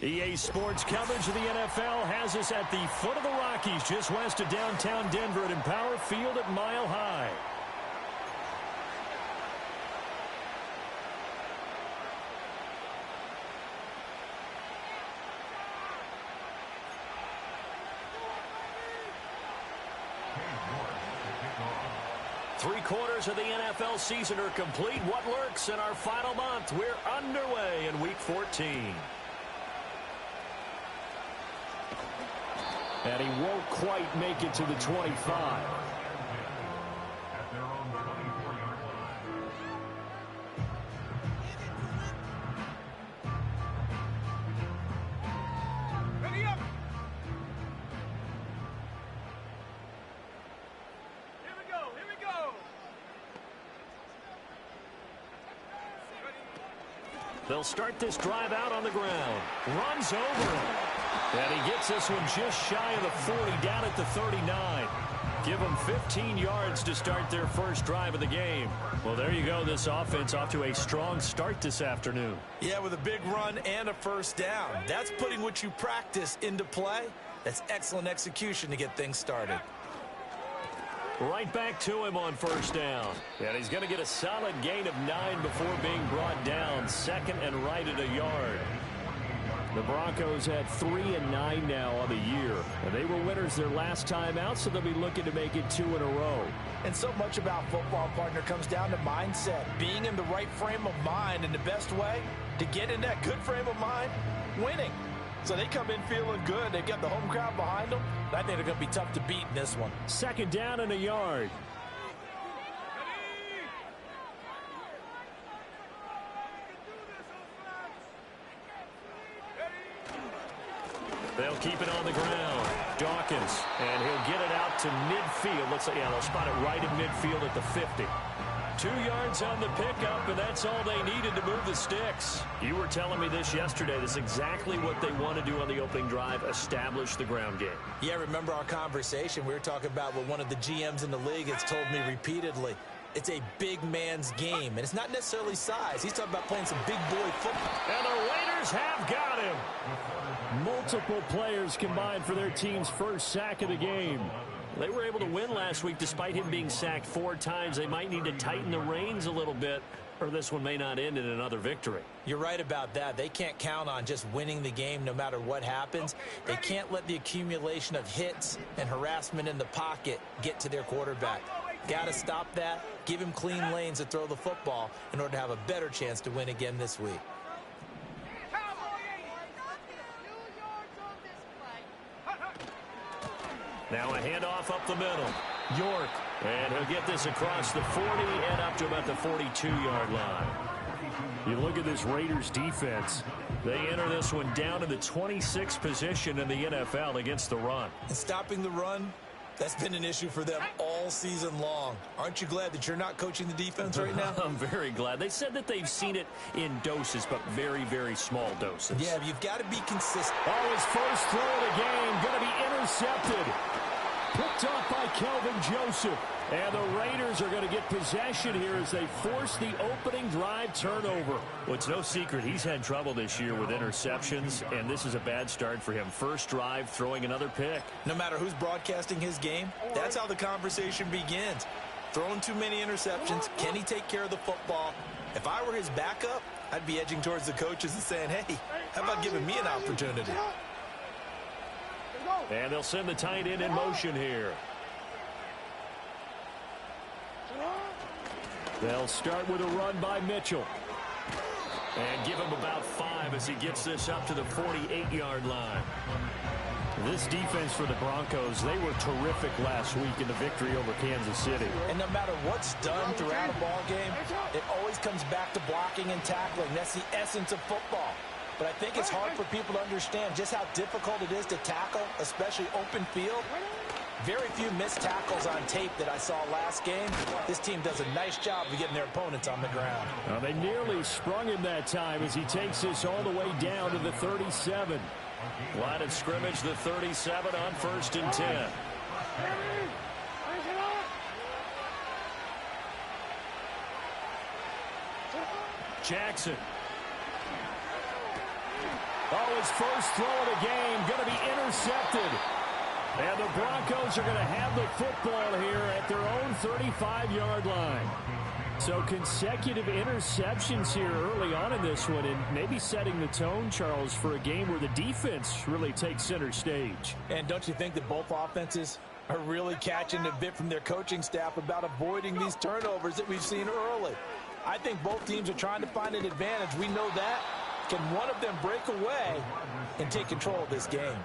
EA Sports coverage of the NFL has us at the foot of the Rockies, just west of downtown Denver at Empower Field at Mile High. Three-quarters of the NFL season are complete. What lurks in our final month? We're underway in Week 14. And he won't quite make it to the 25. They'll start this drive out on the ground. Runs over him. And he gets this one just shy of the 40, down at the 39. Give them 15 yards to start their first drive of the game. Well, there you go. This offense off to a strong start this afternoon. Yeah, with a big run and a first down. That's putting what you practice into play. That's excellent execution to get things started. Right back to him on first down. And he's going to get a solid gain of 9 before being brought down. Second and right at a yard. The Broncos had 3 and 9 now on the year. And they were winners their last time out, so they'll be looking to make it 2 in a row. And so much about football, partner, comes down to mindset. Being in the right frame of mind, and the best way to get in that good frame of mind, winning. So they come in feeling good. They've got the home crowd behind them. I think they're going to be tough to beat in this one. Second down and a yard. They'll keep it on the ground. Dawkins, and he'll get it out to midfield. Looks like, yeah, they'll spot it right at midfield at the 50. 2 yards on the pickup, and that's all they needed to move the sticks. You were telling me this yesterday. This is exactly what they want to do on the opening drive, establish the ground game. Yeah, remember our conversation? We were talking about what one of the GMs in the league has told me repeatedly. It's a big man's game, and it's not necessarily size. He's talking about playing some big boy football. And the Raiders have got him. Multiple players combined for their team's first sack of the game. They were able to win last week despite him being sacked 4 times. They might need to tighten the reins a little bit, or this one may not end in another victory. You're right about that. They can't count on just winning the game no matter what happens. They can't let the accumulation of hits and harassment in the pocket get to their quarterback. Got to stop that, give him clean lanes to throw the football in order to have a better chance to win again this week. Now a handoff up the middle. York. And he'll get this across the 40 and up to about the 42-yard line. You look at this Raiders defense. They enter this one down to the 26th position in the NFL against the run. And stopping the run, that's been an issue for them all season long. Aren't you glad that you're not coaching the defense right now? I'm very glad. They said that they've seen it in doses, but very, very small doses. Yeah, you've got to be consistent. Oh, his first throw of the game going to be intercepted. Picked off by Kelvin Joseph. And the Raiders are going to get possession here as they force the opening drive turnover. Well, it's no secret he's had trouble this year with interceptions, and this is a bad start for him. First drive, throwing another pick. No matter who's broadcasting his game, that's how the conversation begins. Throwing too many interceptions, can he take care of the football? If I were his backup, I'd be edging towards the coaches and saying, hey, how about giving me an opportunity? And they'll send the tight end in motion here. They'll start with a run by Mitchell. And give him about 5 as he gets this up to the 48-yard line. This defense for the Broncos, they were terrific last week in the victory over Kansas City. And no matter what's done throughout a ball game, it always comes back to blocking and tackling. That's the essence of football. But I think it's hard for people to understand just how difficult it is to tackle, especially open field. Very few missed tackles on tape that I saw last game. This team does a nice job of getting their opponents on the ground. Well, they nearly sprung him that time as he takes this all the way down to the 37. Line of scrimmage, the 37 on 1st and 10. Jackson. Oh, his first throw of the game going to be intercepted. And the Broncos are going to have the football here at their own 35-yard line. So consecutive interceptions here early on in this one, and maybe setting the tone, Charles, for a game where the defense really takes center stage. And don't you think that both offenses are really catching a bit from their coaching staff about avoiding these turnovers that we've seen early? I think both teams are trying to find an advantage. We know that. Can one of them break away and take control of this game?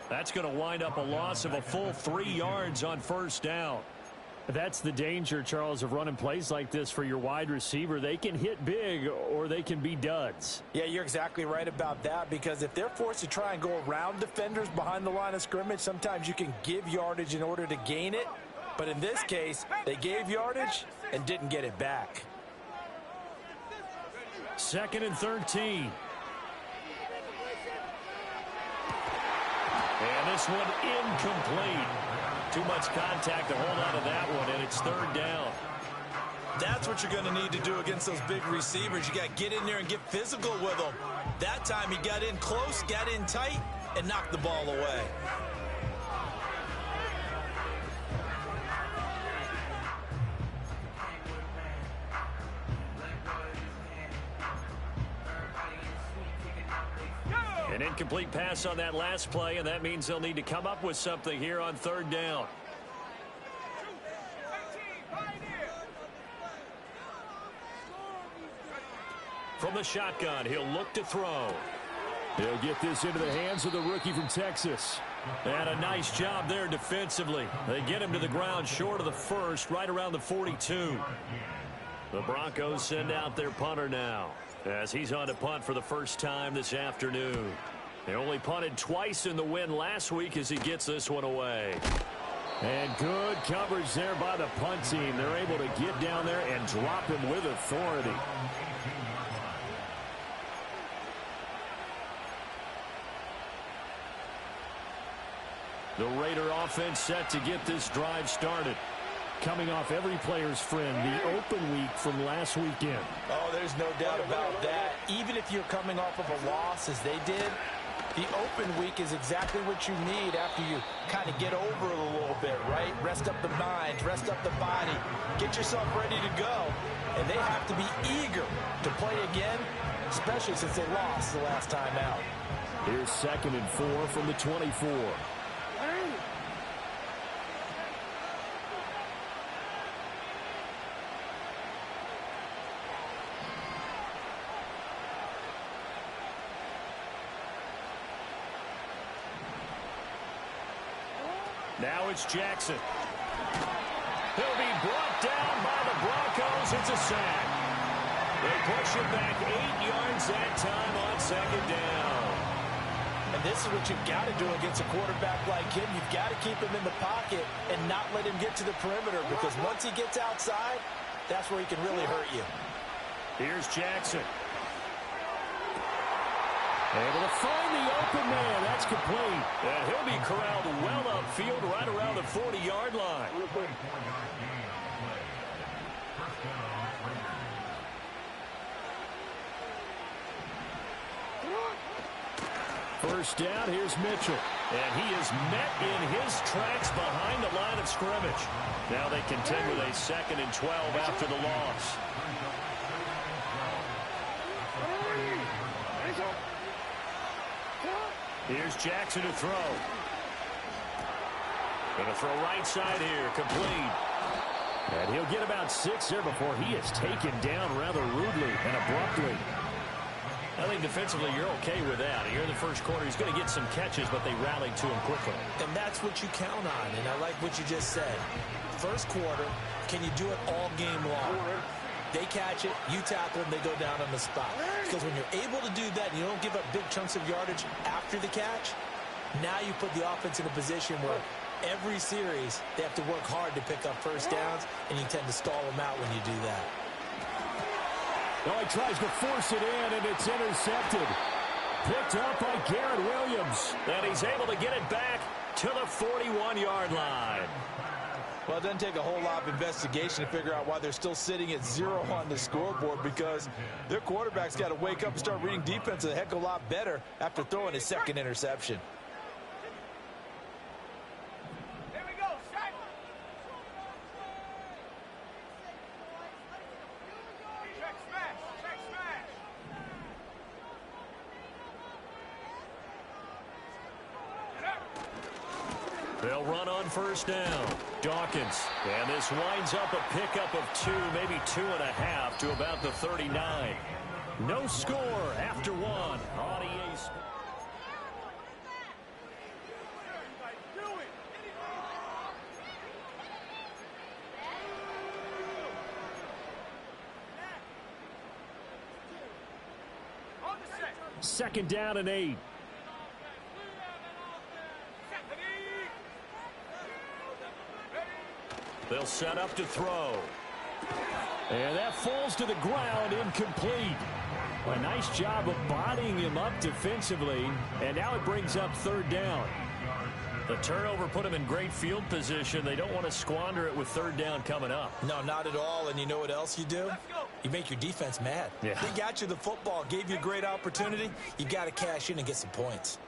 That's going to wind up a loss of a full 3 yards on first down. That's the danger, Charles, of running plays like this for your wide receiver. They can hit big or they can be duds. Yeah, you're exactly right about that, because if they're forced to try and go around defenders behind the line of scrimmage, sometimes you can give yardage in order to gain it. But in this case, they gave yardage and didn't get it back. 2nd and 13. And this one incomplete. Too much contact to hold on to that one, and it's 3rd down. That's what you're going to need to do against those big receivers. You got to get in there and get physical with them. That time he got in close, got in tight, and knocked the ball away. An incomplete pass on that last play, and that means they'll need to come up with something here on 3rd down. From the shotgun, he'll look to throw. He'll get this into the hands of the rookie from Texas. And a nice job there defensively. They get him to the ground short of the first, right around the 42. The Broncos send out their punter now, as he's on to punt for the first time this afternoon. They only punted twice in the win last week as he gets this one away. And good coverage there by the punt team. They're able to get down there and drop him with authority. The Raider offense set to get this drive started. Coming off every player's friend, the open week from last weekend. Oh, there's no doubt about that. Even if you're coming off of a loss as they did, the open week is exactly what you need after you kind of get over it a little bit, right? Rest up the mind, rest up the body, get yourself ready to go. And they have to be eager to play again, especially since they lost the last time out. Here's 2nd and 4 from the 24. Now it's Jackson. He'll be brought down by the Broncos. It's a sack. They push him back 8 yards that time on 2nd down. And this is what you've got to do against a quarterback like him. You've got to keep him in the pocket and not let him get to the perimeter, because once he gets outside, that's where he can really hurt you. Here's Jackson. Able to find the open man. That's complete. And he'll be corralled well upfield right around the 40-yard line. First down, here's Mitchell. And he is met in his tracks behind the line of scrimmage. Now they contend with a 2nd and 12 after the loss. Here's Jackson to throw. Going to throw right side here, complete. And he'll get about 6 there before he is taken down rather rudely and abruptly. I think defensively you're okay with that. Here in the first quarter, he's going to get some catches, but they rallied to him quickly. And that's what you count on, and I like what you just said. First quarter, can you do it all game long? They catch it, you tackle them, they go down on the spot. Because when you're able to do that and you don't give up big chunks of yardage after the catch, now you put the offense in a position where every series they have to work hard to pick up first downs, and you tend to stall them out when you do that. Oh, he tries to force it in, and it's intercepted. Picked up by Garrett Williams. And he's able to get it back to the 41-yard line. Well, it doesn't take a whole lot of investigation to figure out why they're still sitting at 0 on the scoreboard, because their quarterback's got to wake up and start reading defense a heck of a lot better after throwing his second interception. They'll run on first down. Dawkins. And this winds up a pickup of 2, maybe 2.5 to about the 39. No score after 1 on EA Sports. Second down and 8. They'll set up to throw. And that falls to the ground, incomplete. A nice job of bodying him up defensively. And now it brings up third down. The turnover put him in great field position. They don't want to squander it with third down coming up. No, not at all. And you know what else you do? You make your defense mad. Yeah. They got you the football, gave you a great opportunity. You got to cash in and get some points.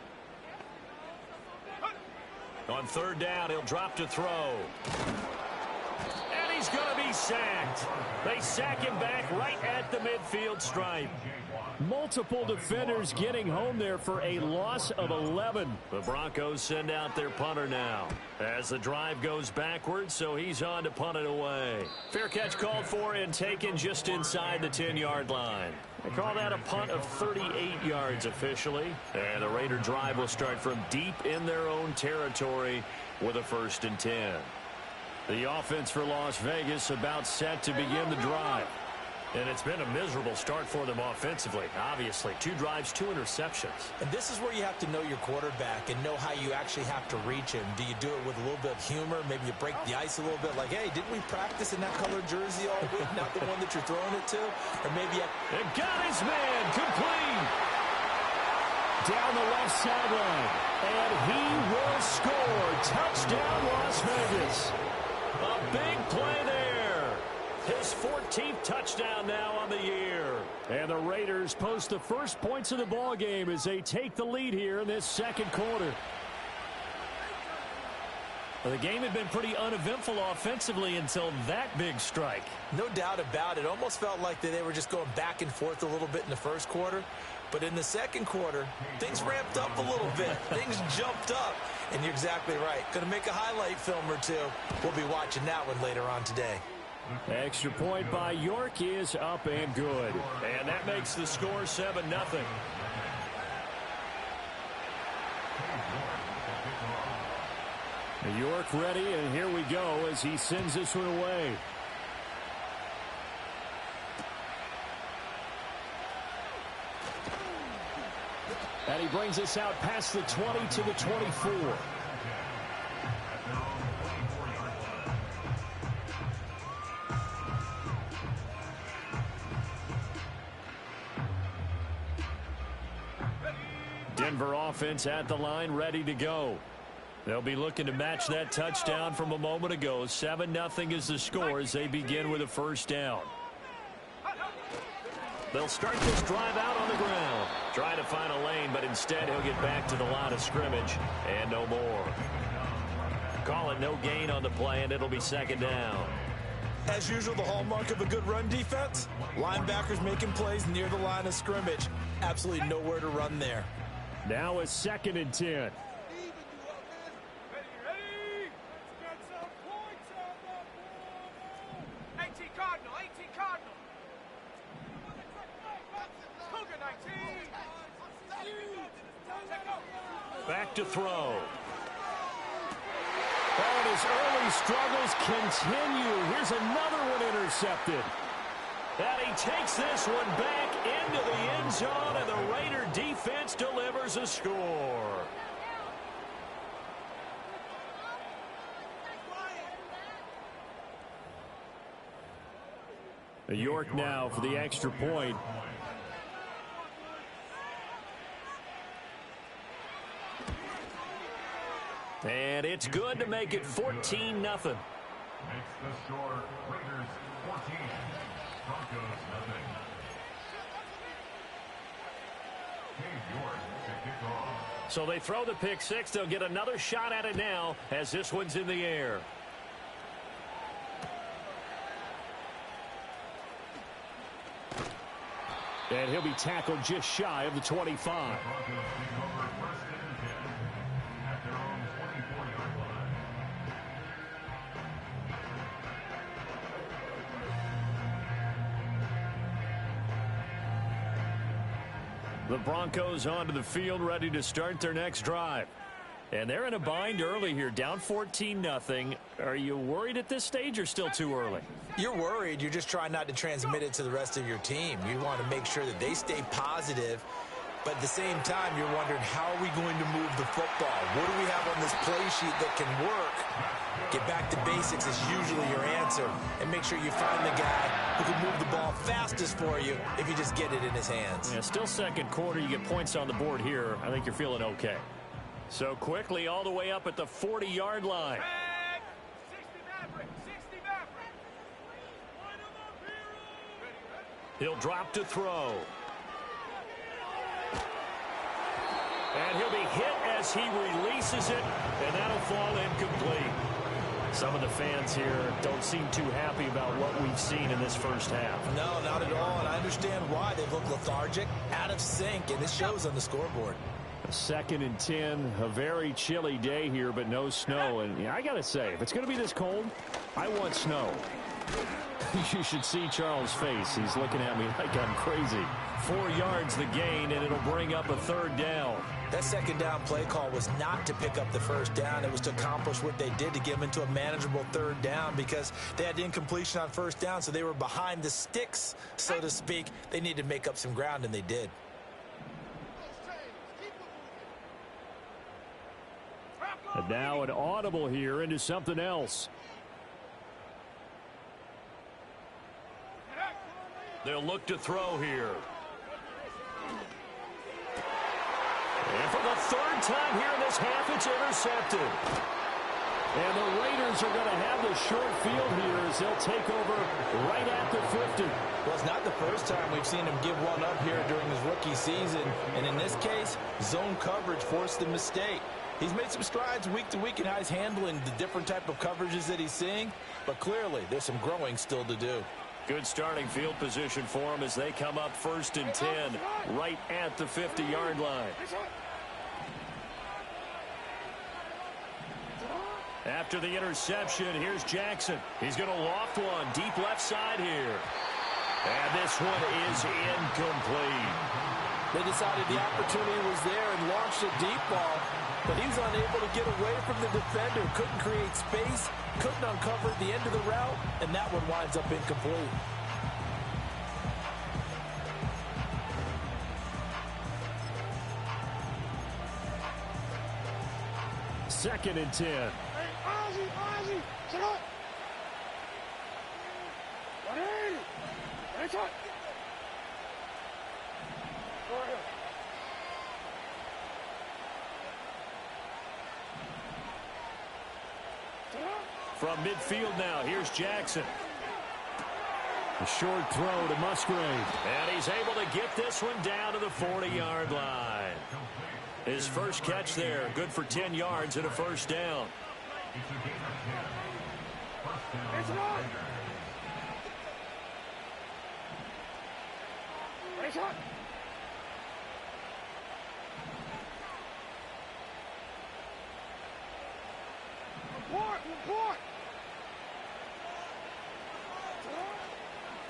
On third down, he'll drop to throw. And he's going to be sacked. They sack him back right at the midfield stripe. Multiple defenders getting home there for a loss of 11. The Broncos send out their punter now as the drive goes backwards, so he's on to punt it away. Fair catch called for and taken just inside the 10-yard line. They call that a punt of 38 yards officially. And the Raider drive will start from deep in their own territory with a 1st and 10. The offense for Las Vegas about set to begin the drive. And it's been a miserable start for them offensively. Obviously, 2 drives, 2 interceptions. And this is where you have to know your quarterback and know how you actually have to reach him. Do you do it with a little bit of humor? Maybe you break the ice a little bit like, hey, didn't we practice in that colored jersey all week? Not the one that you're throwing it to? Or maybe and got his man complete. Down the left sideline. And he will score. Touchdown, Las Vegas. A big play there. His 14th touchdown now on the year. And the Raiders post the first points of the ball game as they take the lead here in this second quarter. Well, the game had been pretty uneventful offensively until that big strike. No doubt about it. Almost felt like they were just going back and forth a little bit in the first quarter. But in the second quarter, things ramped up a little bit. Things jumped up. And you're exactly right. Going to make a highlight film or two. We'll be watching that one later on today. Extra point by York is up and good. And that makes the score 7-0. York ready, and here we go as he sends this one away. And he brings us out past the 20 to the 24. Denver offense at the line, ready to go. They'll be looking to match that touchdown from a moment ago. 7-0 is the score as they begin with a 1st down. They'll start this drive out on the ground. Trying to find a lane, but instead he'll get back to the line of scrimmage and no more. Call it no gain on the play, and it'll be 2nd down. As usual, the hallmark of a good run defense, linebackers making plays near the line of scrimmage. Absolutely nowhere to run there. Now a 2nd and 10. Back to throw. And his early struggles continue. Here's another one intercepted. And he takes this one back into the end zone, and the Raider defense delivers a score. York now for the extra point. And it's good to make it 14-0. Makes the score Raiders 14, Broncos nothing. So they throw the pick six. They'll get another shot at it now as this one's in the air. And he'll be tackled just shy of the 25. The Broncos onto the field, ready to start their next drive. And they're in a bind early here, down 14-0. Are you worried at this stage or still too early? You're worried. You're just trying not to transmit it to the rest of your team. You want to make sure that they stay positive. But at the same time, you're wondering, how are we going to move the football? What do we have on this play sheet that can work? Get back to basics is usually your answer. And make sure you find the guy who can move the ball fastest for you if you just get it in his hands. Yeah, still second quarter. You get points on the board here. I think you're feeling okay. So quickly all the way up at the 40-yard line. He'll drop to throw. And he'll be hit as he releases it, and that'll fall incomplete. Some of the fans here don't seem too happy about what we've seen in this first half. No, not at all, and I understand why. They've looked lethargic, out of sync, and it shows on the scoreboard. 2nd and 10, a very chilly day here, but no snow. And yeah, I got to say, if it's going to be this cold, I want snow. You should see Charles' face. He's looking at me like I'm crazy. 4 yards the gain, and it'll bring up a 3rd down. That 2nd down play call was not to pick up the 1st down. It was to accomplish what they did to get them into a manageable 3rd down because they had incompletion on 1st down, so they were behind the sticks, so to speak. They needed to make up some ground, and they did. And now an audible here into something else. They'll look to throw here. And for the 3rd time here in this half, it's intercepted. And the Raiders are going to have the short field here as they'll take over right at the 50. Well, it's not the first time we've seen him give one up here during his rookie season. And in this case, zone coverage forced the mistake. He's made some strides week to week in how he's handling the different type of coverages that he's seeing. But clearly, there's some growing still to do. Good starting field position for him as they come up 1st and 10 right at the 50-yard line. After the interception, here's Jackson. He's going to loft one deep left side here. And this one is incomplete. They decided the opportunity was there and launched a deep ball, but he was unable to get away from the defender. Couldn't create space, couldn't uncover the end of the route, and that one winds up incomplete. Second and 10. From midfield now, here's Jackson. A short throw to Musgrave. And he's able to get this one down to the 40-yard line. His first catch there, good for 10 yards and a 1st down.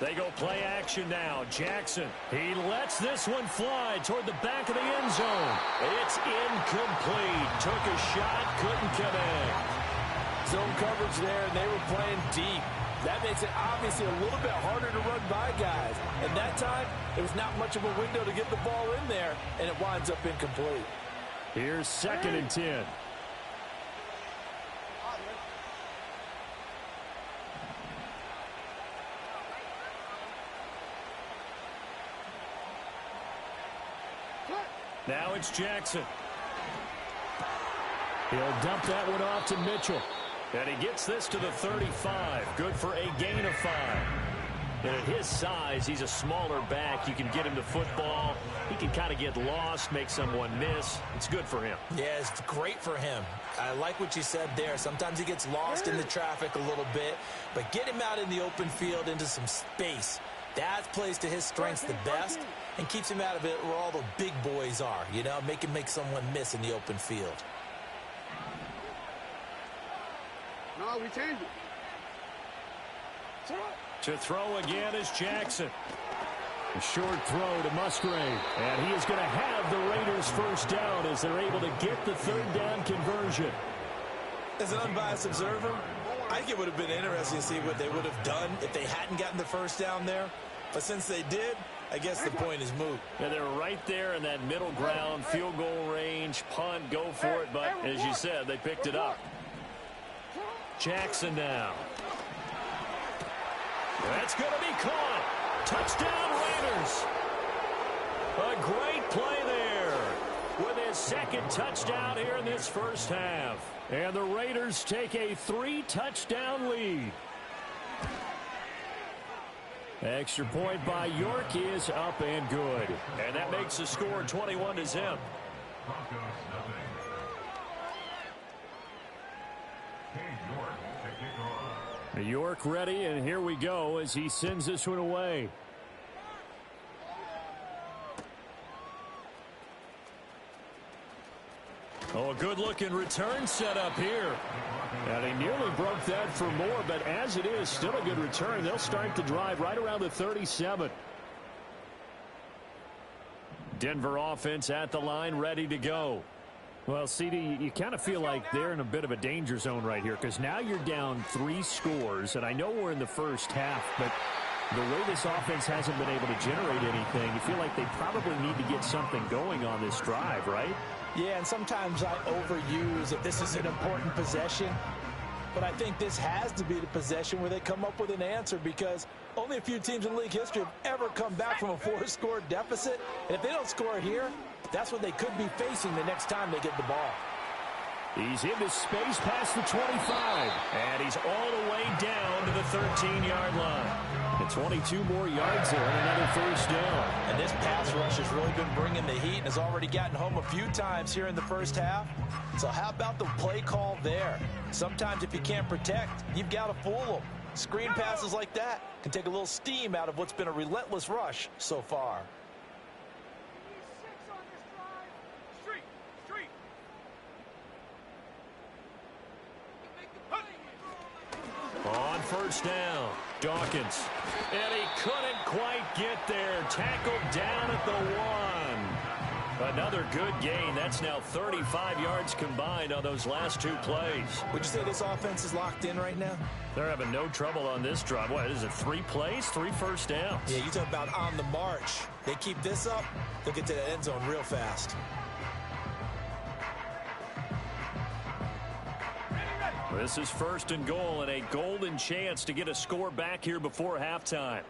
They go play action now. Jackson, he lets this one fly toward the back of the end zone. It's incomplete. Took a shot, couldn't connect. Zone coverage there, and they were playing deep. That makes it obviously a little bit harder to run by guys. And that time, it was not much of a window to get the ball in there, and it winds up incomplete. Here's 2nd and 10. Now it's Jackson. He'll dump that one off to Mitchell. And he gets this to the 35. Good for a gain of 5. And at his size, he's a smaller back. You can get him to football. He can kind of get lost, make someone miss. It's good for him. Yeah, it's great for him. I like what you said there. Sometimes he gets lost in the traffic a little bit, but get him out in the open field into some space. That plays to his strengths the best and keeps him out of it where all the big boys are. You know, make him make someone miss in the open field. No, we change it. To throw again is Jackson. A short throw to Musgrave. And he is going to have the Raiders first down as they're able to get the third down conversion. As an unbiased observer, I think it would have been interesting to see what they would have done if they hadn't gotten the first down there. But since they did, I guess the point is moot. Yeah, they're right there in that middle ground, field goal range, punt, go for it. But as you said, they picked it up. Jackson now. That's going to be caught. Touchdown, Raiders. A great play there with his second touchdown here in this first half. And the Raiders take a 3-touchdown lead. Extra point by York is up and good. And that makes the score 21-0. York ready, and here we go as he sends this one away. Oh, a good-looking return set up here. And he nearly broke that for more, but as it is, still a good return. They'll start the drive right around the 37. Denver offense at the line, ready to go. Well, CD, you kind of feel like they're in a bit of a danger zone right here because now you're down 3 scores, and I know we're in the first half, but the way this offense hasn't been able to generate anything, you feel like they probably need to get something going on this drive, right? Yeah, and sometimes I overuse if this is an important possession. But I think this has to be the possession where they come up with an answer because only a few teams in league history have ever come back from a 4-score deficit. And if they don't score here, that's what they could be facing the next time they get the ball. He's into space past the 25. And he's all the way down to the 13-yard line. And 22 more yards there and another first down. And this pass rush has really been bringing the heat and has already gotten home a few times here in the first half. So how about the play call there? Sometimes if you can't protect, you've got to fool them. Screen passes like that can take a little steam out of what's been a relentless rush so far. On first down, Dawkins. And he couldn't quite get there. Tackled down at the 1. Another good gain. That's now 35 yards combined on those last 2 plays. Would you say this offense is locked in right now? They're having no trouble on this drive. What is it, 3 plays, 3 first downs? Yeah, you talk about on the march. They keep this up, they'll get to the end zone real fast. This is first and goal and a golden chance to get a score back here before halftime.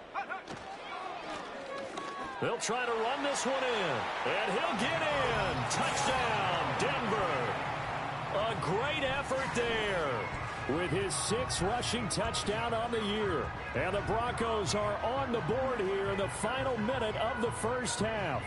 They'll try to run this one in, and he'll get in. Touchdown, Denver. A great effort there with his 6th rushing touchdown on the year. And the Broncos are on the board here in the final minute of the first half.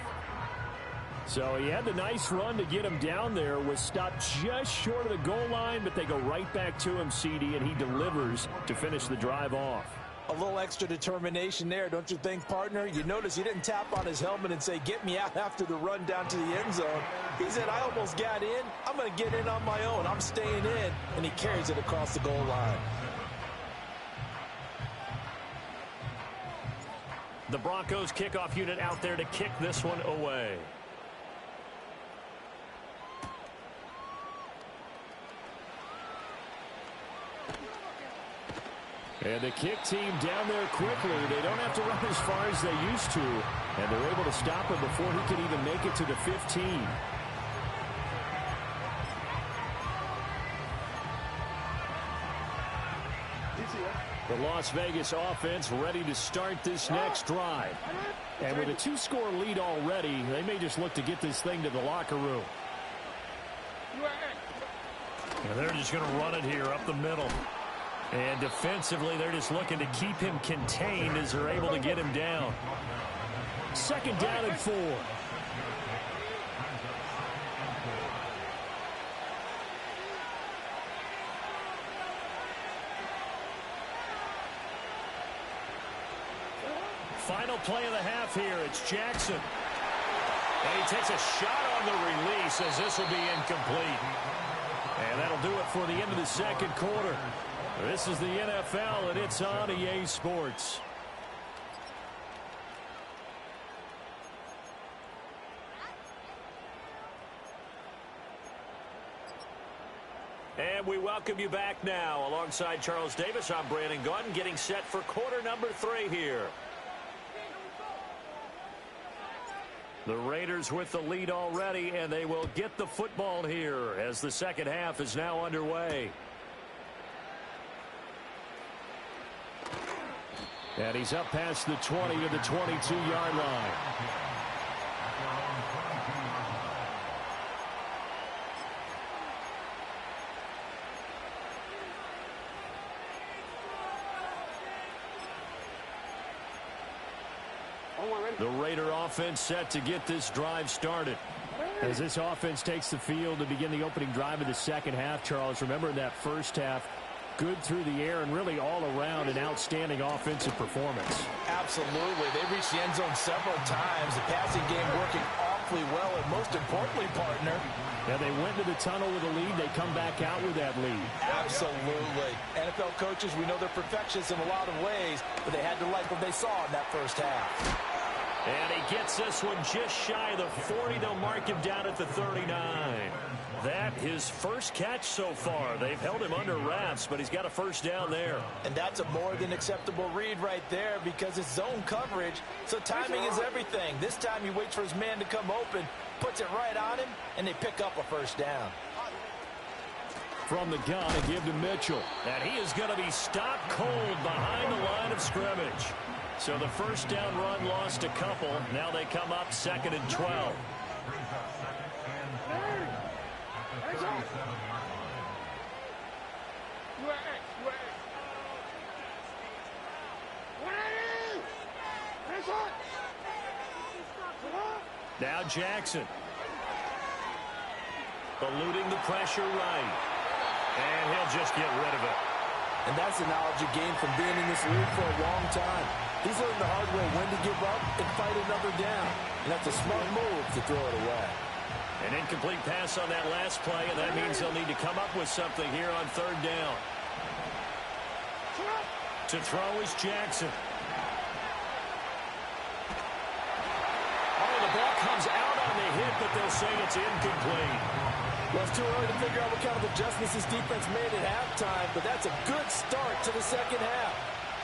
So he had the nice run to get him down there, was stopped just short of the goal line, but they go right back to him, CD, and he delivers to finish the drive off. A little extra determination there, don't you think, partner? You notice he didn't tap on his helmet and say, get me out after the run down to the end zone. He said, I almost got in. I'm going to get in on my own. I'm staying in. And he carries it across the goal line. The Broncos kickoff unit out there to kick this one away. And the kick team down there quickly. They don't have to run as far as they used to. And they're able to stop him before he can even make it to the 15. The Las Vegas offense ready to start this next drive. And with a 2-score lead already, they may just look to get this thing to the locker room. And they're just going to run it here up the middle. And defensively, they're just looking to keep him contained as they're able to get him down. 2nd down and 4. Final play of the half here. It's Jackson. And he takes a shot on the release as this will be incomplete. And that'll do it for the end of the 2nd quarter. This is the NFL, and it's on EA Sports. And we welcome you back now. Alongside Charles Davis, I'm Brandon Gaudin, getting set for quarter number 3 here. The Raiders with the lead already, and they will get the football here as the 2nd half is now underway. And he's up past the 20 to the 22-yard line. The Raider offense set to get this drive started. As this offense takes the field to begin the opening drive of the 2nd half, Charles, remember in that 1st half, good through the air and really all around an outstanding offensive performance. Absolutely. They reached the end zone several times. The passing game working awfully well, and most importantly, partner. Yeah, they went to the tunnel with a lead. They come back out with that lead. Absolutely. NFL coaches, we know they're perfectionists in a lot of ways, but they had to like what they saw in that 1st half. And he gets this one just shy of the 40. They'll mark him down at the 39. That his 1st catch so far. They've held him under wraps, but he's got a 1st down there. And that's a more than acceptable read right there because it's zone coverage, so timing is everything. This time he waits for his man to come open, puts it right on him, and they pick up a 1st down. From the gun, a give to Mitchell. And he is going to be stopped cold behind the line of scrimmage. So the 1st down run lost a couple. Now they come up 2nd and 12. Now Jackson. Eluding the pressure right. And he'll just get rid of it. And that's the knowledge you gain from being in this league for a long time. He's learned the hard way when to give up and fight another down. And that's a smart move to throw it away. An incomplete pass on that last play, and that means they'll need to come up with something here on 3rd down. To throw is Jackson. Oh, the ball comes out on the hit, but they'll say it's incomplete. Well, it's too early to figure out what kind of adjustments this defense made at halftime, but that's a good start to the 2nd half.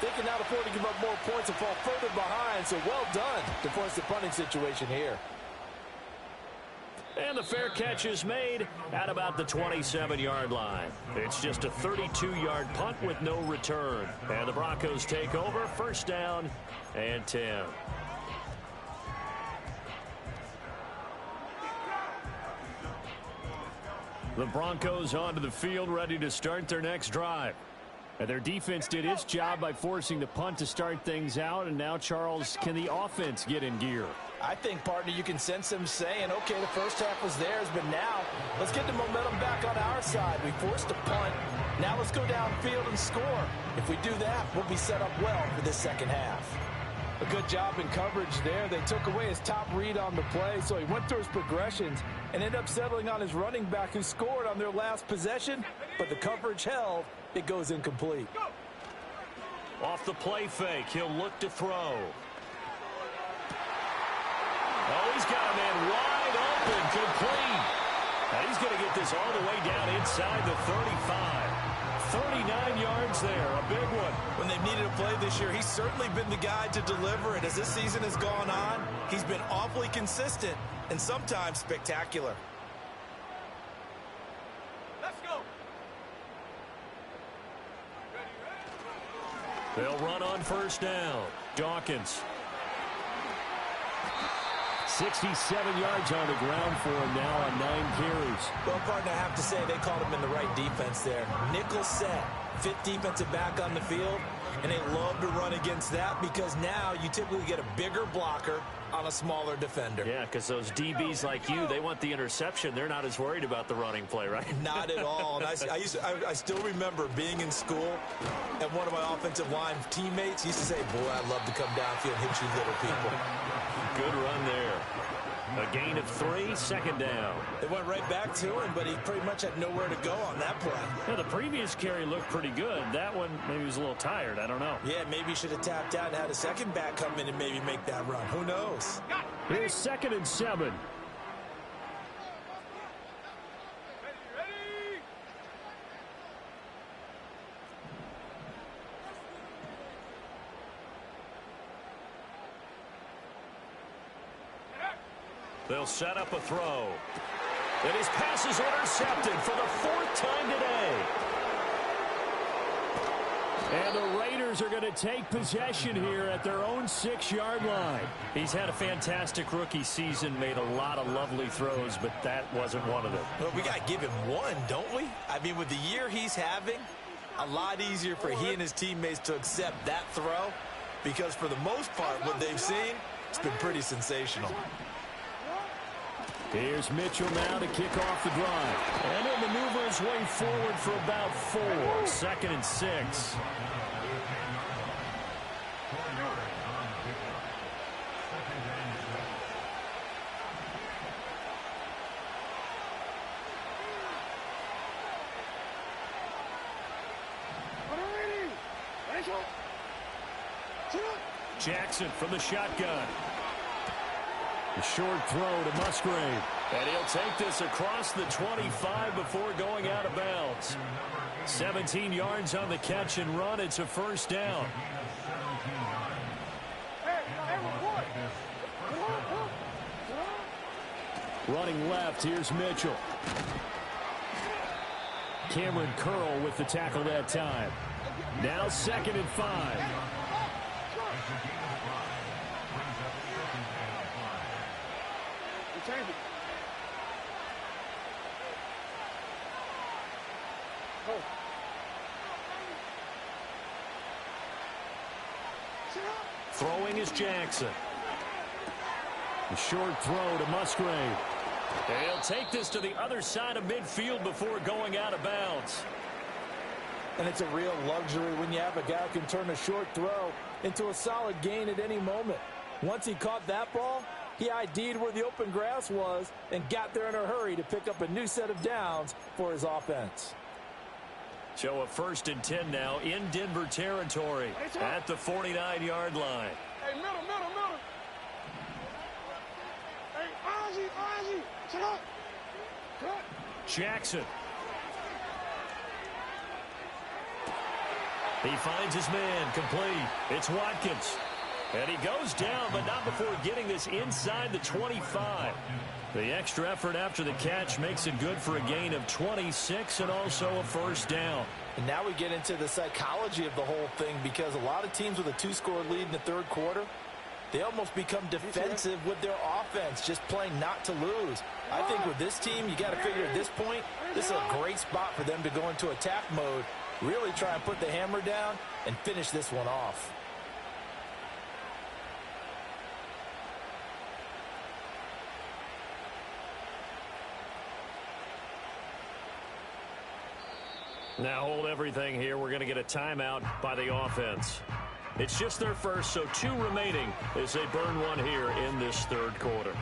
They can now afford to give up more points and fall further behind, so well done to force the punting situation here. And the fair catch is made at about the 27-yard line. It's just a 32-yard punt with no return. And the Broncos take over, 1st down and 10. The Broncos onto the field, ready to start their next drive. And their defense did its job by forcing the punt to start things out. And now, Charles, can the offense get in gear? I think, partner, you can sense them saying, okay, the 1st half was theirs, but now let's get the momentum back on our side. We forced a punt. Now let's go downfield and score. If we do that, we'll be set up well for this 2nd half. A good job in coverage there. They took away his top read on the play, so he went through his progressions and ended up settling on his running back who scored on their last possession, but the coverage held. It goes incomplete. Off the play fake, he'll look to throw. Oh, he's got a man wide open, complete. And he's going to get this all the way down inside the 35. 39 yards there, a big one. When they've needed a play this year, he's certainly been the guy to deliver it. As this season has gone on, he's been awfully consistent and sometimes spectacular. Let's go. They'll run on 1st down. Dawkins. 67 yards on the ground for him now on 9 carries. Well, partner, I have to say they called him in the right defense there. Nickel set, fifth defensive back on the field, and they love to run against that because now you typically get a bigger blocker on a smaller defender. Yeah, because those DBs like you, they want the interception. They're not as worried about the running play, right? Not at all. And I still remember being in school, and one of my offensive line teammates used to say, boy, I'd love to come downfield and hit you little people. Good run there. A gain of 3, second down. It went right back to him, but he pretty much had nowhere to go on that play. Yeah, the previous carry looked pretty good. That one, maybe he was a little tired. I don't know. Yeah, maybe he should have tapped out and had a second back come in and maybe make that run. Who knows? Here's 2nd and 7. They'll set up a throw. And his pass is intercepted for the 4th time today. And the Raiders are going to take possession here at their own 6-yard line. He's had a fantastic rookie season, made a lot of lovely throws, but that wasn't one of them. Well, we got to give him one, don't we? I mean, with the year he's having, a lot easier for he and his teammates to accept that throw because for the most part, what they've seen, it's been pretty sensational. Here's Mitchell now to kick off the drive. And he'll maneuver his way forward for about 4. 2nd and 6. Jackson from the shotgun. A short throw to Musgrave. And he'll take this across the 25 before going out of bounds. 17 yards on the catch and run. It's a 1st down. Running left, here's Mitchell. Cameron Curl with the tackle that time. Now 2nd and 5. Throwing is Jackson. A short throw to Musgrave. And he'll take this to the other side of midfield before going out of bounds. And it's a real luxury when you have a guy who can turn a short throw into a solid gain at any moment. Once he caught that ball, he ID'd where the open grass was and got there in a hurry to pick up a new set of downs for his offense. So a 1st and 10 now in Denver territory at the 49-yard line. Hey, middle. Hey, Ozzy, shut up. Jackson. He finds his man complete. It's Watkins. And he goes down, but not before getting this inside the 25. The extra effort after the catch makes it good for a gain of 26 and also a 1st down. And now we get into the psychology of the whole thing because a lot of teams with a 2-score lead in the 3rd quarter, they almost become defensive with their offense, just playing not to lose. I think with this team, you got to figure at this point, this is a great spot for them to go into attack mode, really try and put the hammer down and finish this one off. Now hold everything here. We're going to get a timeout by the offense. It's just their first, so 2 remaining as they burn one here in this 3rd quarter.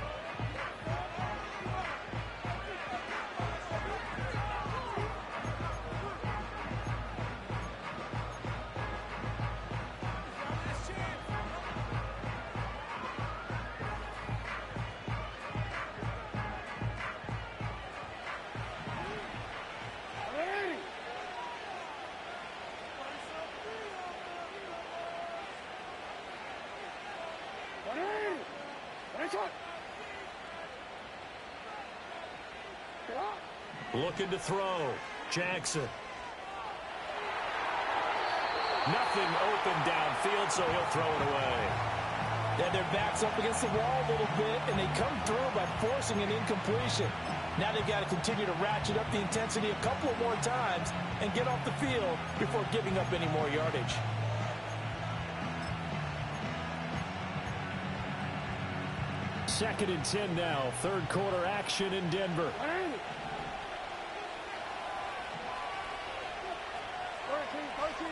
Looking to throw. Jackson. Nothing open downfield, so he'll throw it away. They had their backs up against the wall a little bit, and they come through by forcing an incompletion. Now they've got to continue to ratchet up the intensity a couple of more times and get off the field before giving up any more yardage. Second and 10 now. Third quarter action in Denver. 13.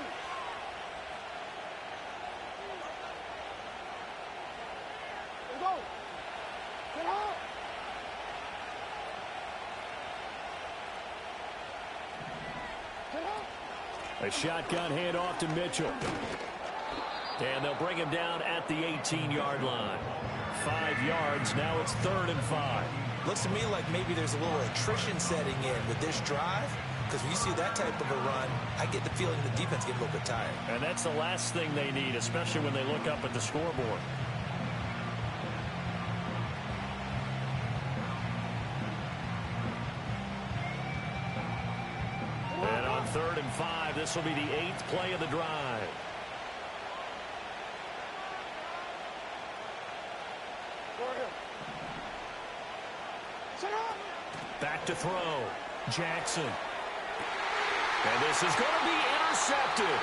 Let's go. Get up. Get up. A shotgun handoff to Mitchell. And they'll bring him down at the 18-yard line. 5 yards. Now it's 3rd and 5. Looks to me like maybe there's a little attrition setting in with this drive, because when you see that type of a run, I get the feeling the defense gets a little bit tired. And that's the last thing they need, especially when they look up at the scoreboard. And on 3rd and 5, this will be the 8th play of the drive. Back to throw. Jackson. And this is going to be intercepted.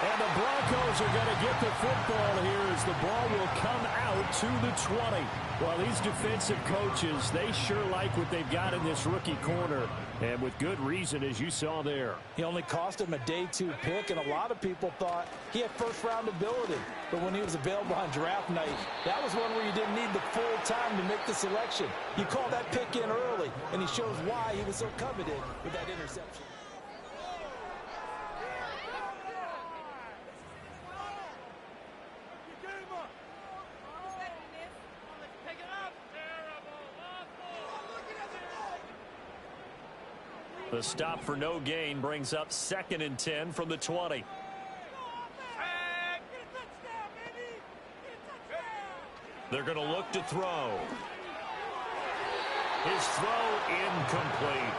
And the Broncos are going to get the football here as the ball will come out to the 20. Well, these defensive coaches, they sure like what they've got in this rookie corner. And with good reason, as you saw there. He only cost him a day 2 pick, and a lot of people thought he had first-round ability. But when he was available on draft night, that was one where you didn't need the full time to make the selection. You call that pick in early, and he shows why he was so coveted with that interception. The stop for no gain brings up 2nd and 10 from the 20. They're going to look to throw. His throw incomplete.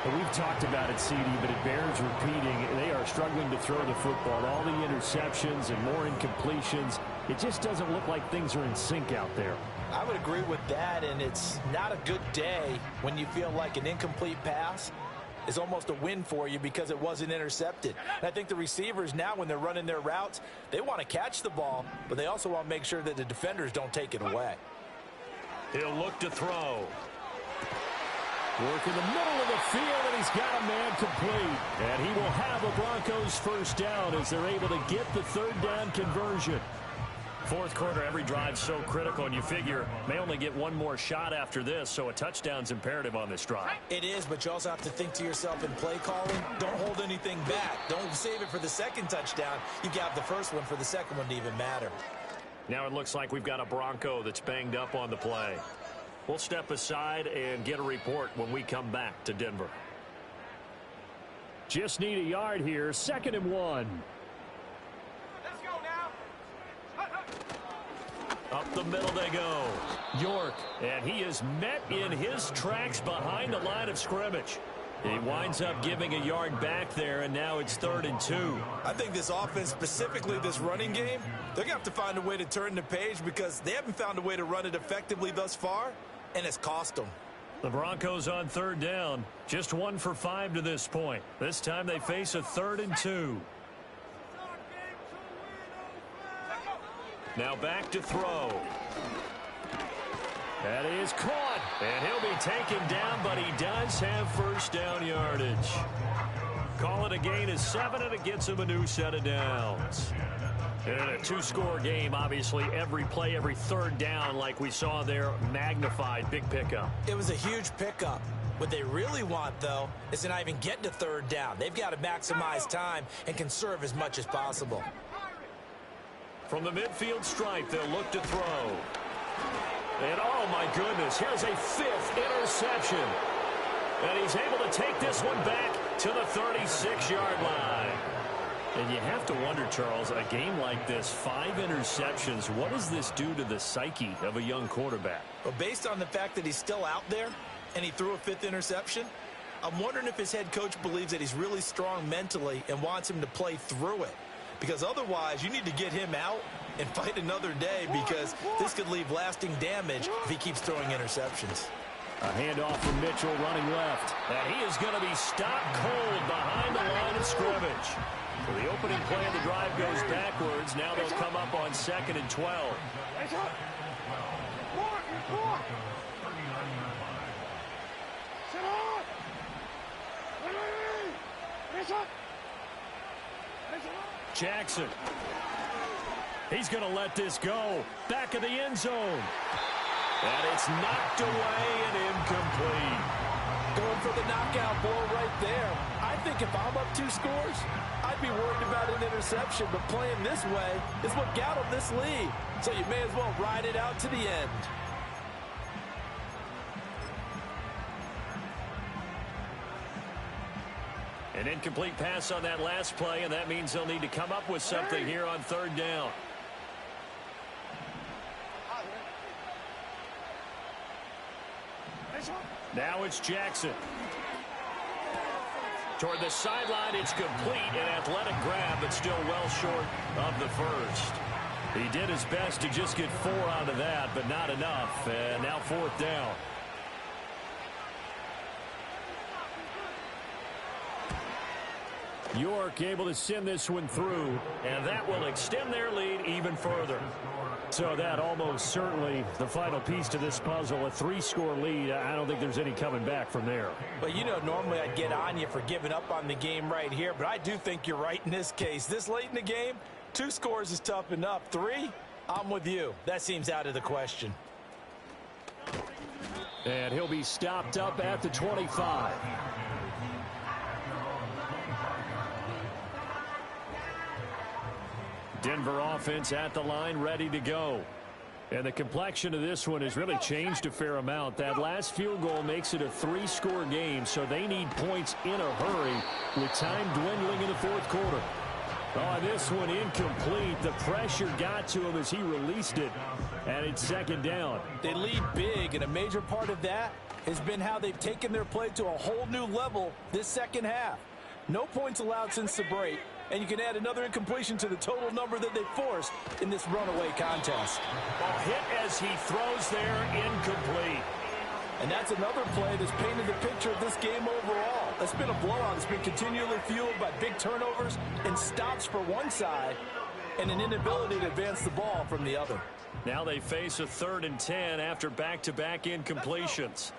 And we've talked about it, CD, but it bears repeating. They are struggling to throw the football. All the interceptions and more incompletions. It just doesn't look like things are in sync out there. I would agree with that, and it's not a good day when you feel like an incomplete pass is almost a win for you because it wasn't intercepted. And I think the receivers now, when they're running their routes, they want to catch the ball, but they also want to make sure that the defenders don't take it away. He'll look to throw. Work in the middle of the field, and he's got a man complete. And he will have a Broncos first down as they're able to get the 3rd down conversion. 4th quarter, every drive's so critical, and you figure may only get one more shot after this, so a touchdown's imperative on this drive. It is, but you also have to think to yourself in play calling, don't hold anything back. Don't save it for the 2nd touchdown. You got the first one for the 2nd one to even matter. Now it looks like we've got a Bronco that's banged up on the play. We'll step aside and get a report when we come back to Denver. Just need a yard here. 2nd and 1. Up the middle they go. York, and he is met in his tracks behind the line of scrimmage. He winds up giving a yard back there, and now it's 3rd and 2. I think this offense, specifically this running game, they're going to have to find a way to turn the page because they haven't found a way to run it effectively thus far, and it's cost them. The Broncos on 3rd down, just 1 for 5 to this point. This time they face a 3rd and 2. Now back to throw. That is caught. And he'll be taken down, but he does have first down yardage. Call it a gain of 7, and it gets him a new set of downs. In a 2-score game, obviously, every play, every 3rd down, like we saw there, magnified. Big pickup. It was a huge pickup. What they really want, though, is to not even get to 3rd down. They've got to maximize time and conserve as much as possible. From the midfield stripe, they'll look to throw. And, oh, my goodness, here's a 5th interception. And he's able to take this one back to the 36-yard line. And you have to wonder, Charles, a game like this, 5 interceptions, what does this do to the psyche of a young quarterback? Well, based on the fact that he's still out there and he threw a 5th interception, I'm wondering if his head coach believes that he's really strong mentally and wants him to play through it. Because otherwise, you need to get him out and fight another day because this could leave lasting damage if he keeps throwing interceptions. A handoff from Mitchell running left. And he is going to be stopped cold behind the line of scrimmage. So the opening play of the drive goes backwards. Now they'll come up on 2nd and 12. Jackson. He's going to let this go. Back of the end zone. And it's knocked away and incomplete. Going for the knockout blow right there. I think if I'm up 2 scores, I'd be worried about an interception. But playing this way is what got him this lead. So you may as well ride it out to the end. An incomplete pass on that last play, and that means they'll need to come up with something here on 3rd down. Now it's Jackson. Toward the sideline, it's complete. An athletic grab, but still well short of the first. He did his best to just get 4 out of that, but not enough. And now 4th down. York able to send this one through, and that will extend their lead even further. So that almost certainly the final piece to this puzzle, a 3-score lead. I don't think there's any coming back from there. Well, you know, normally I'd get on you for giving up on the game right here, but I do think you're right in this case. This late in the game, 2 scores is tough enough. 3, I'm with you. That seems out of the question. And he'll be stopped up at the 25. Denver offense at the line, ready to go. And the complexion of this one has really changed a fair amount. That last field goal makes it a 3-score game, so they need points in a hurry with time dwindling in the 4th quarter. Oh, this one incomplete. The pressure got to him as he released it, and it's 2nd down. They lead big, and a major part of that has been how they've taken their play to a whole new level this second half. No points allowed since the break. And you can add another incompletion to the total number that they forced in this runaway contest. Ball hit as he throws there, incomplete. And that's another play that's painted the picture of this game overall. It's been a blowout. It's been continually fueled by big turnovers and stops for one side and an inability to advance the ball from the other. Now they face a 3rd and 10 after back-to-back incompletions.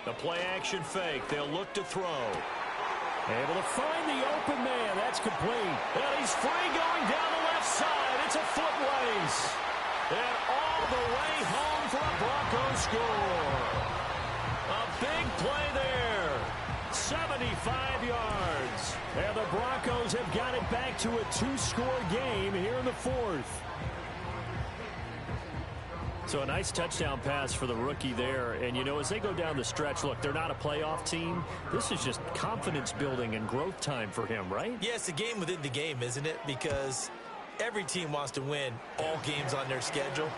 The play-action fake. They'll look to throw. Able to find the open man. That's complete. And he's free going down the left side. It's a foot race. And all the way home for a Broncos score. A big play there. 75 yards. And the Broncos have got it back to a 2-score game here in the 4th. So a nice touchdown pass for the rookie there. And, you know, as they go down the stretch, look, they're not a playoff team. This is just confidence building and growth time for him, right? Yeah, it's a game within the game, isn't it? Because every team wants to win all games on their schedule.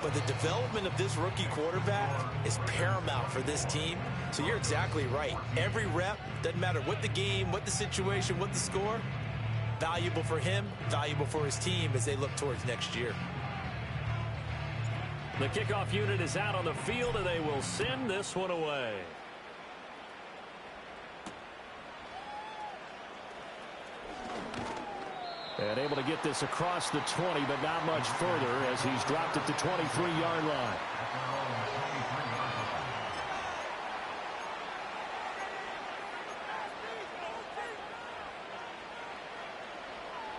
But the development of this rookie quarterback is paramount for this team. So you're exactly right. Every rep, doesn't matter what the game, what the situation, what the score, valuable for him, valuable for his team as they look towards next year. The kickoff unit is out on the field, and they will send this one away. And able to get this across the 20, but not much further as he's dropped at the 23-yard line.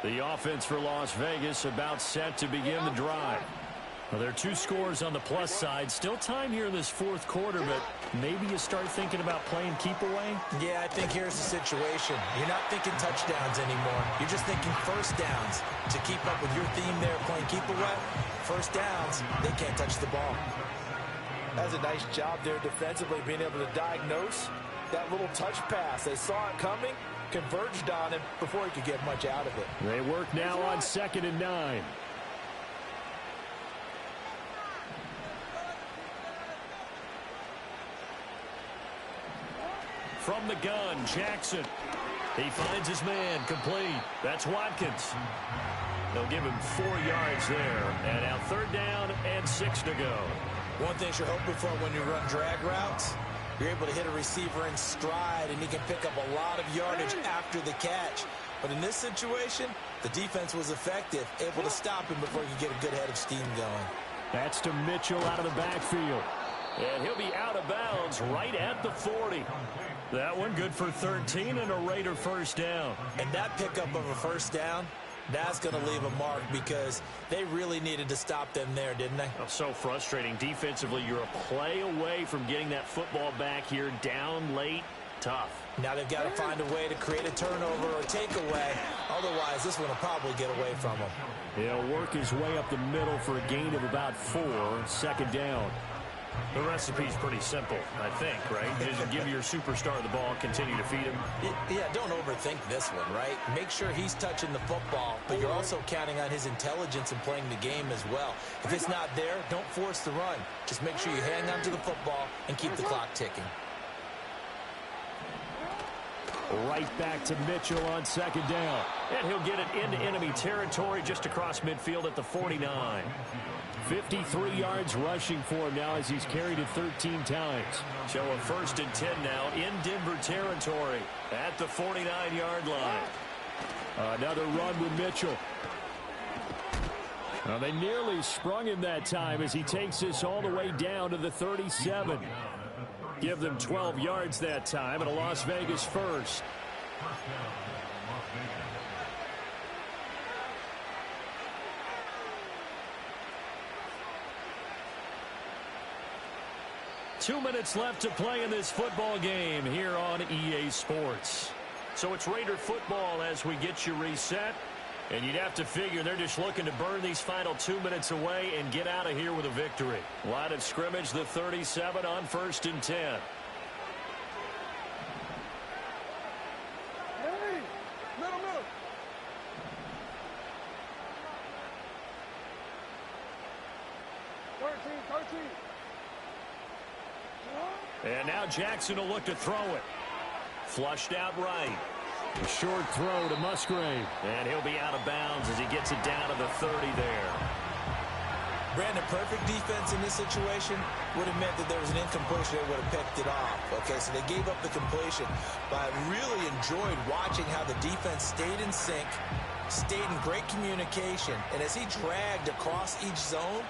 The offense for Las Vegas about set to begin the drive. Well, there are 2 scores on the plus side. Still time here in this 4th quarter, but maybe you start thinking about playing keep away? Yeah, I think here's the situation. You're not thinking touchdowns anymore. You're just thinking first downs. To keep up with your theme there, playing keep away, first downs, they can't touch the ball. That's a nice job there defensively, being able to diagnose that little touch pass. They saw it coming, converged on it before he could get much out of it. They work now on 2nd and 9. From the gun, Jackson. He finds his man, complete. That's Watkins. They'll give him 4 yards there. And now 3rd down and 6 to go. One thing you're hoping for when you run drag routes, you're able to hit a receiver in stride, and he can pick up a lot of yardage after the catch. But in this situation, the defense was effective, able to stop him before he could get a good head of steam going. That's to Mitchell out of the backfield. And he'll be out of bounds right at the 40. That one good for 13 and a Raider 1st down. And that pickup of a 1st down, that's going to leave a mark because they really needed to stop them there, didn't they? Oh, so frustrating. Defensively, you're a play away from getting that football back here down late. Tough. Now they've got to find a way to create a turnover or takeaway. Otherwise, this one will probably get away from them. He'll work his way up the middle for a gain of about 4. 2nd down. The recipe's pretty simple, I think, right? Just give your superstar the ball, continue to feed him. Yeah, don't overthink this one, right? Make sure he's touching the football, but you're also counting on his intelligence in playing the game as well. If it's not there, don't force the run. Just make sure you hang on to the football and keep the clock ticking. Right back to Mitchell on 2nd down. And he'll get it into enemy territory just across midfield at the 49. 53 yards rushing for him now as he's carried it 13 times. So a 1st and 10 now in Denver territory at the 49-yard line. Another run with Mitchell. Well, they nearly sprung him that time as he takes this all the way down to the 37. Give them 12 yards that time and a Las Vegas 1st. 2 minutes left to play in this football game here on EA Sports. So it's Raider football as we get you reset. And you'd have to figure they're just looking to burn these final 2 minutes away and get out of here with a victory. Line of scrimmage, the 37 on 1st and 10. Hey, middle. 13. And now Jackson will look to throw it. Flushed out right. A short throw to Musgrave. And he'll be out of bounds as he gets it down to the 30 there. Brandon, perfect defense in this situation would have meant that there was an incompletion. They would have picked it off. Okay, so they gave up the completion. But I really enjoyed watching how the defense stayed in sync, stayed in great communication. And as he dragged across each zone,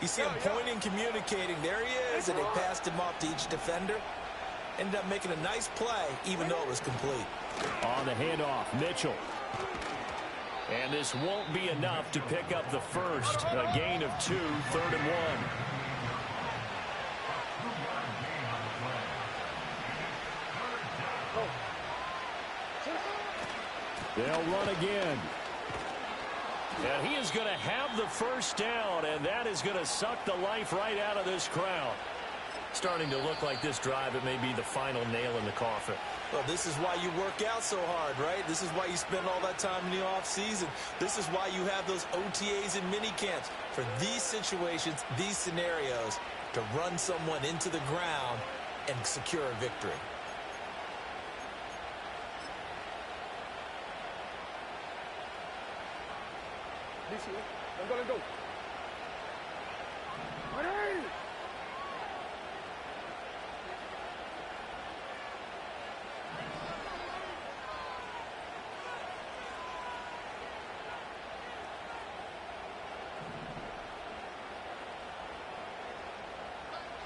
you see him pointing, communicating. There he is, and they passed him off to each defender. Ended up making a nice play, even though it was complete. On the handoff, Mitchell. And this won't be enough to pick up the 1st. A gain of 2, 3rd and 1. They'll run again. And he is going to have the 1st down, and that is going to suck the life right out of this crowd. Starting to look like this drive, it may be the final nail in the coffin. Well, this is why you work out so hard, right? This is why you spend all that time in the offseason. This is why you have those OTAs and mini camps. For these situations, these scenarios, to run someone into the ground and secure a victory. Let's go. Ready?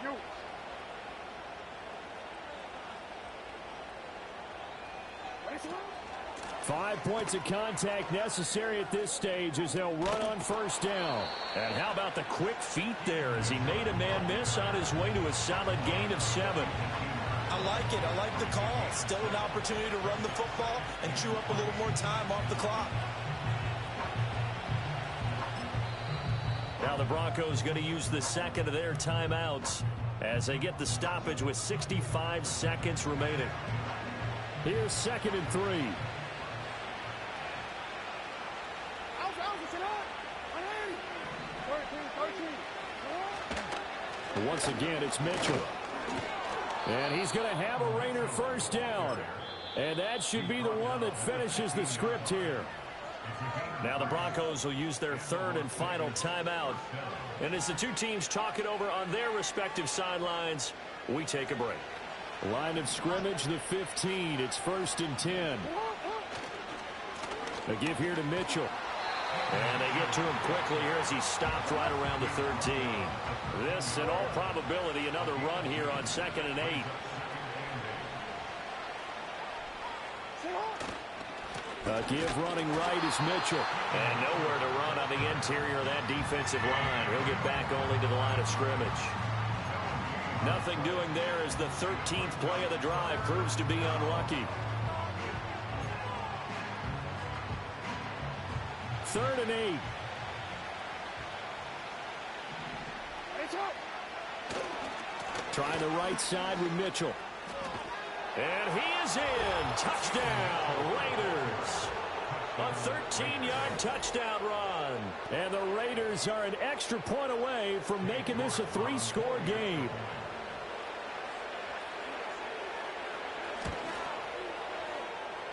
You. 5 points of contact necessary at this stage as they'll run on 1st down. And how about the quick feet there as he made a man miss on his way to a solid gain of 7. I like it. I like the call. Still an opportunity to run the football and chew up a little more time off the clock. Now the Broncos going to use the 2nd of their timeouts as they get the stoppage with 65 seconds remaining. Here's 2nd and 3. Once again, it's Mitchell. And he's going to have a Raider 1st down. And that should be the one that finishes the script here. Now the Broncos will use their third and final timeout. And as the two teams talk it over on their respective sidelines, we take a break. Line of scrimmage, the 15. It's 1st and 10. A give here to Mitchell. And they get to him quickly here as he stopped right around the 13. This, in all probability, another run here on 2nd and 8. A give running right is Mitchell. And nowhere to run on the interior of that defensive line. He'll get back only to the line of scrimmage. Nothing doing there as the 13th play of the drive proves to be unlucky. 3rd and 8. Trying the right side with Mitchell. And he is in. Touchdown, Raiders. A 13-yard touchdown run. And the Raiders are an extra point away from making this a 3-score game.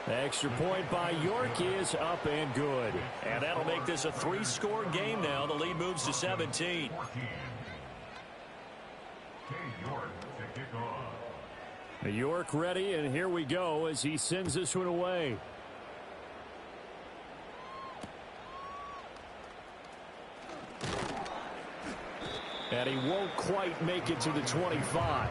The extra point by York is up and good. And that'll make this a 3-score game now. The lead moves to 17. York ready, and here we go as he sends this one away. And he won't quite make it to the 25.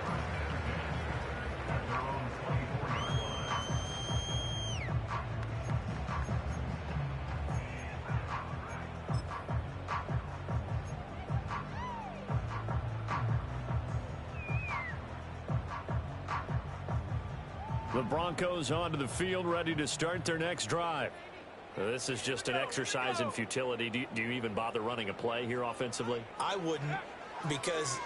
The Broncos onto the field, ready to start their next drive. This is just an exercise in futility. Do you even bother running a play here offensively? I wouldn't, because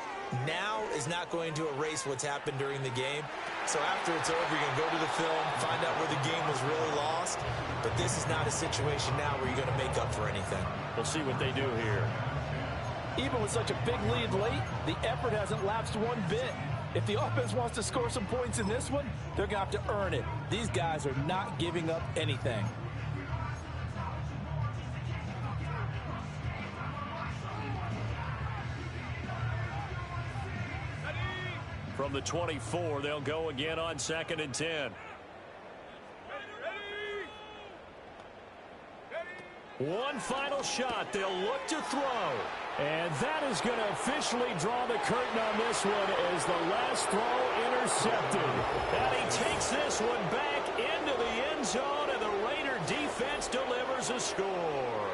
now is not going to erase what's happened during the game. So after it's over, you're going to go to the film, find out where the game was really lost. But this is not a situation now where you're going to make up for anything. We'll see what they do here. Even with such a big lead late, the effort hasn't lapsed one bit. If the offense wants to score some points in this one, they're going to have to earn it. These guys are not giving up anything. From the 24, they'll go again on 2nd and 10. One final shot. They'll look to throw. And that is going to officially draw the curtain on this one as the last throw intercepted. And he takes this one back into the end zone, and the Raider defense delivers a score.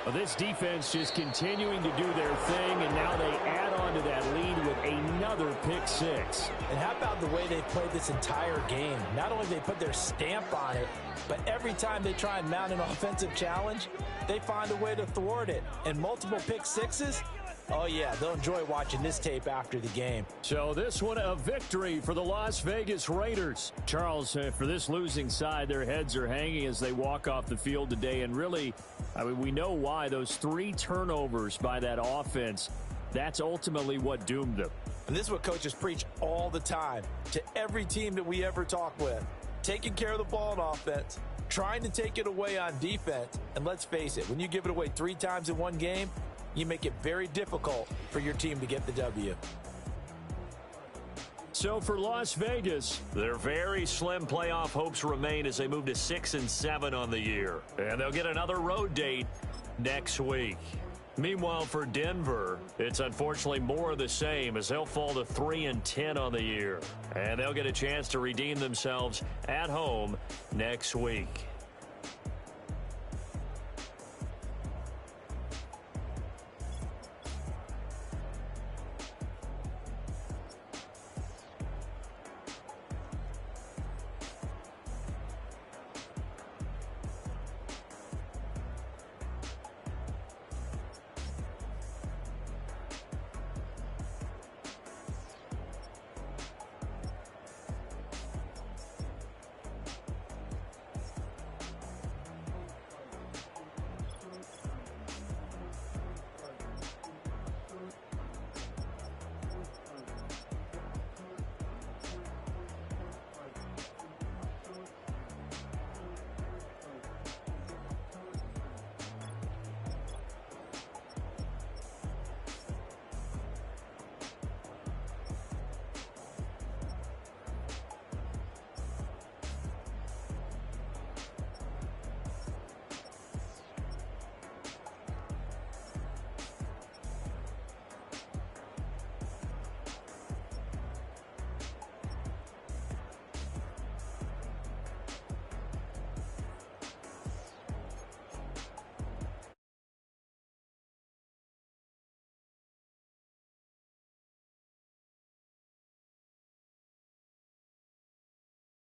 Well, this defense just continuing to do their thing, and now they add on to that lead with another pick six. And how about the way they played this entire game? Not only they put their stamp on it, but every time they try and mount an offensive challenge, they find a way to thwart it. And multiple pick sixes, oh yeah, they'll enjoy watching this tape after the game. So this one a victory for the Las Vegas Raiders. Charles, for this losing side, their heads are hanging as they walk off the field today. And really, I mean, we know why. Those 3 turnovers by that offense, that's ultimately what doomed them. And this is what coaches preach all the time to every team that we ever talk with. Taking care of the ball on offense, trying to take it away on defense. And let's face it, when you give it away 3 times in one game, you make it very difficult for your team to get the W. So for Las Vegas, their very slim playoff hopes remain as they move to 6-7 on the year. And they'll get another road date next week. Meanwhile, for Denver, it's unfortunately more of the same as they'll fall to 3-10 on the year. And they'll get a chance to redeem themselves at home next week.